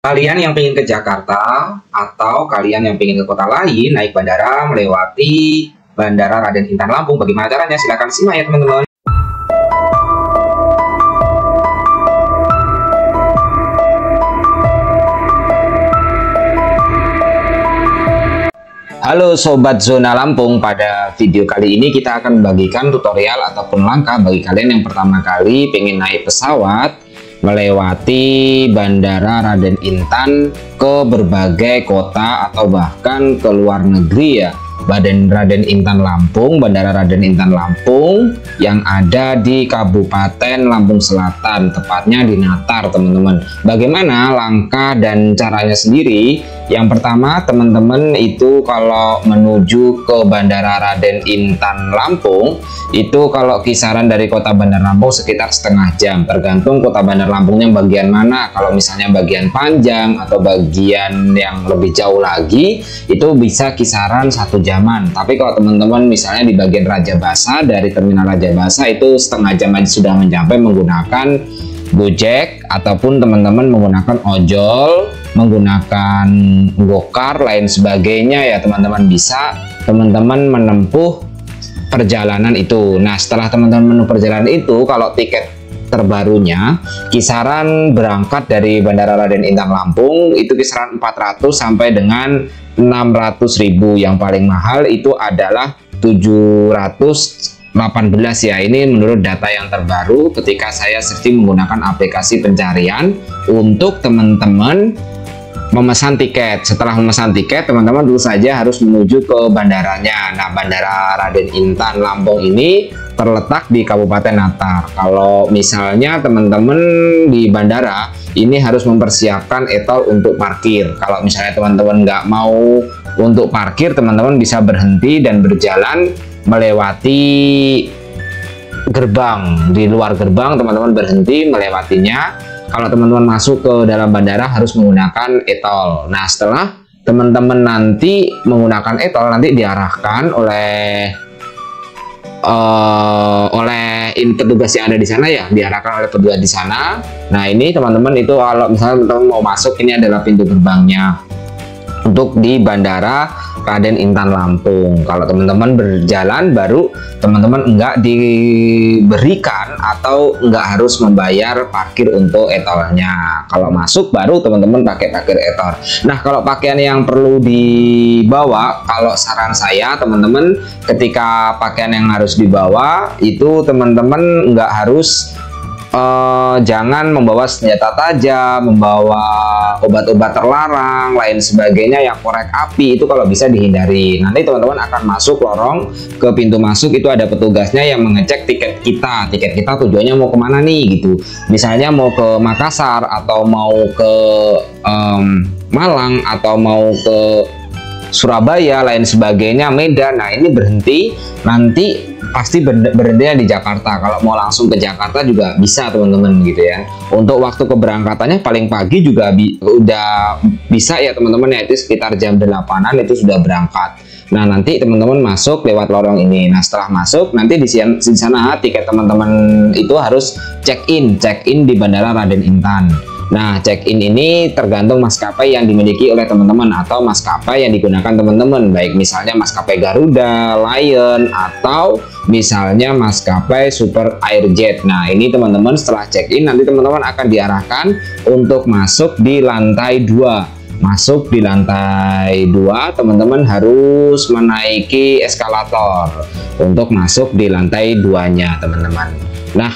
Kalian yang ingin ke Jakarta atau kalian yang ingin ke kota lain naik bandara melewati Bandara Raden Intan Lampung, bagaimana caranya? Silahkan simak ya teman-teman. Halo Sobat Zona Lampung, pada video kali ini kita akan membagikan tutorial ataupun langkah bagi kalian yang pertama kali pengen naik pesawat melewati Bandara Raden Intan ke berbagai kota atau bahkan ke luar negeri ya. Raden Intan Lampung, Bandara Raden Intan Lampung yang ada di Kabupaten Lampung Selatan, tepatnya di Natar teman-teman. Bagaimana langkah dan caranya sendiri? Yang pertama teman-teman itu kalau menuju ke Bandara Raden Intan Lampung itu kalau kisaran dari kota Bandar Lampung sekitar setengah jam, tergantung kota Bandar Lampungnya bagian mana. Kalau misalnya bagian Panjang atau bagian yang lebih jauh lagi itu bisa kisaran 1 jaman. Tapi kalau teman-teman misalnya di bagian Raja Basa, dari terminal Raja Basa itu setengah jam aja sudah mencapai menggunakan Gojek ataupun teman-teman menggunakan ojol, menggunakan gokar lain sebagainya ya teman-teman, bisa teman-teman menempuh perjalanan itu. Nah setelah teman-teman menempuh perjalanan itu, kalau tiket terbarunya kisaran berangkat dari Bandara Raden Intan Lampung itu kisaran 400 sampai dengan 600.000. Yang paling mahal itu adalah 718 ya. Ini menurut data yang terbaru ketika saya searching menggunakan aplikasi pencarian untuk teman-teman memesan tiket. Setelah memesan tiket, teman-teman dulu saja harus menuju ke bandaranya. Nah, Bandara Raden Intan Lampung ini terletak di Kabupaten Natar. Kalau misalnya teman-teman di bandara ini harus mempersiapkan e-tol untuk parkir. Kalau misalnya teman-teman nggak mau untuk parkir, teman-teman bisa berhenti dan berjalan melewati gerbang. Di luar gerbang teman-teman berhenti melewatinya. Kalau teman-teman masuk ke dalam bandara harus menggunakan e-tol. Nah setelah teman-teman nanti menggunakan e-tol, nanti diarahkan oleh petugas yang ada di sana ya, diarahkan oleh petugas di sana. Nah ini teman-teman itu kalau misalnya teman-teman mau masuk, ini adalah pintu gerbangnya untuk di Bandara Raden Intan Lampung. Kalau teman-teman berjalan baru teman-teman enggak diberikan atau enggak harus membayar parkir untuk e-tolnya. Kalau masuk baru teman-teman pakai parkir e-tol. Nah kalau pakaian yang perlu dibawa, kalau saran saya teman-teman ketika pakaian yang harus dibawa itu teman-teman enggak harus jangan membawa senjata tajam, membawa obat-obat terlarang, lain sebagainya yang korek api, itu kalau bisa dihindari. Nanti teman-teman akan masuk lorong, ke pintu masuk itu ada petugasnya yang mengecek tiket kita. Tiket kita tujuannya mau kemana nih gitu. Misalnya mau ke Makassar atau mau ke Malang atau mau ke Surabaya, lain sebagainya, Medan. Nah ini berhenti, nanti pasti berhentinya di Jakarta. Kalau mau langsung ke Jakarta juga bisa teman-teman gitu ya. Untuk waktu keberangkatannya paling pagi juga udah bisa ya teman-teman, yaitu sekitar jam 8-an itu sudah berangkat. Nah nanti teman-teman masuk lewat lorong ini. Nah setelah masuk nanti di sana tiket teman-teman itu harus check-in di Bandara Raden Intan. Nah, check-in ini tergantung maskapai yang dimiliki oleh teman-teman atau maskapai yang digunakan teman-teman, baik misalnya maskapai Garuda, Lion, atau misalnya maskapai Super Airjet. Nah, ini teman-teman setelah check-in nanti teman-teman akan diarahkan untuk masuk di lantai 2. Masuk di lantai 2, teman-teman harus menaiki eskalator untuk masuk di lantai 2-nya, teman-teman. Nah,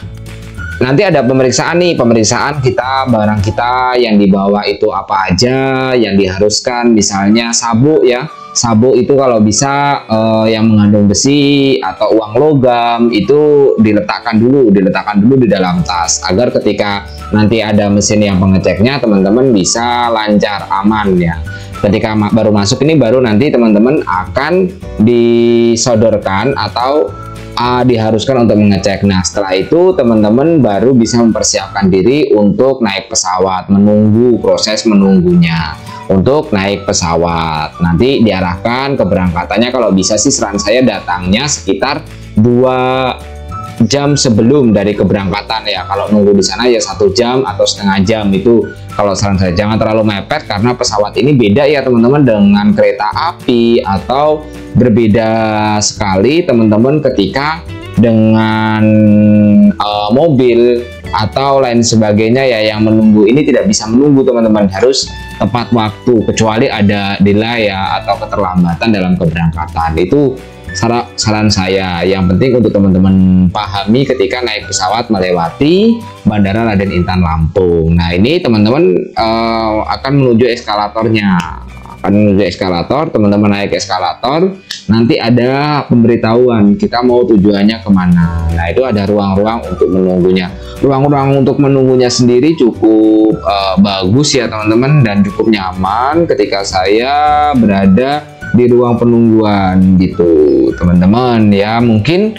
nanti ada pemeriksaan nih, pemeriksaan kita, barang kita yang dibawa itu apa aja yang diharuskan, misalnya sabuk ya. Sabuk itu kalau bisa yang mengandung besi atau uang logam itu diletakkan dulu di dalam tas, agar ketika nanti ada mesin yang pengeceknya teman-teman bisa lancar, aman ya. Ketika baru masuk ini baru nanti teman-teman akan disodorkan atau diharuskan untuk mengecek. Nah setelah itu teman-teman baru bisa mempersiapkan diri untuk naik pesawat, menunggu proses menunggunya untuk naik pesawat. Nanti diarahkan keberangkatannya, kalau bisa sih saran saya datangnya sekitar 2 jam sebelum dari keberangkatan ya. Kalau nunggu di sana ya 1 jam atau setengah jam. Itu kalau saran saya, jangan terlalu mepet karena pesawat ini beda ya teman-teman dengan kereta api, atau berbeda sekali teman-teman ketika dengan mobil atau lain sebagainya ya. Yang menunggu ini tidak bisa menunggu teman-teman, harus tepat waktu kecuali ada delay ya atau keterlambatan dalam keberangkatan. Itu saran saya. Yang penting untuk teman-teman pahami ketika naik pesawat melewati Bandara Raden Intan Lampung. Nah ini teman-teman akan menuju eskalatornya, teman-teman naik eskalator, nanti ada pemberitahuan kita mau tujuannya kemana. Nah itu ada ruang-ruang untuk menunggunya. Ruang-ruang untuk menunggunya sendiri cukup bagus ya teman-teman, dan cukup nyaman ketika saya berada di ruang penungguan gitu teman-teman ya. Mungkin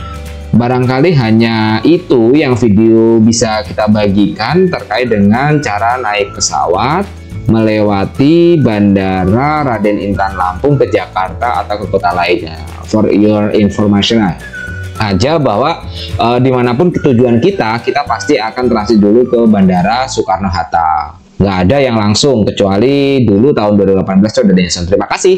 barangkali hanya itu yang video bisa kita bagikan terkait dengan cara naik pesawat melewati Bandara Raden Intan Lampung ke Jakarta atau ke kota lainnya. For your information aja bahwa dimanapun tujuan kita pasti akan transit dulu ke Bandara Soekarno-Hatta. Nggak ada yang langsung, kecuali dulu tahun 2018 sudah ada. Terima kasih.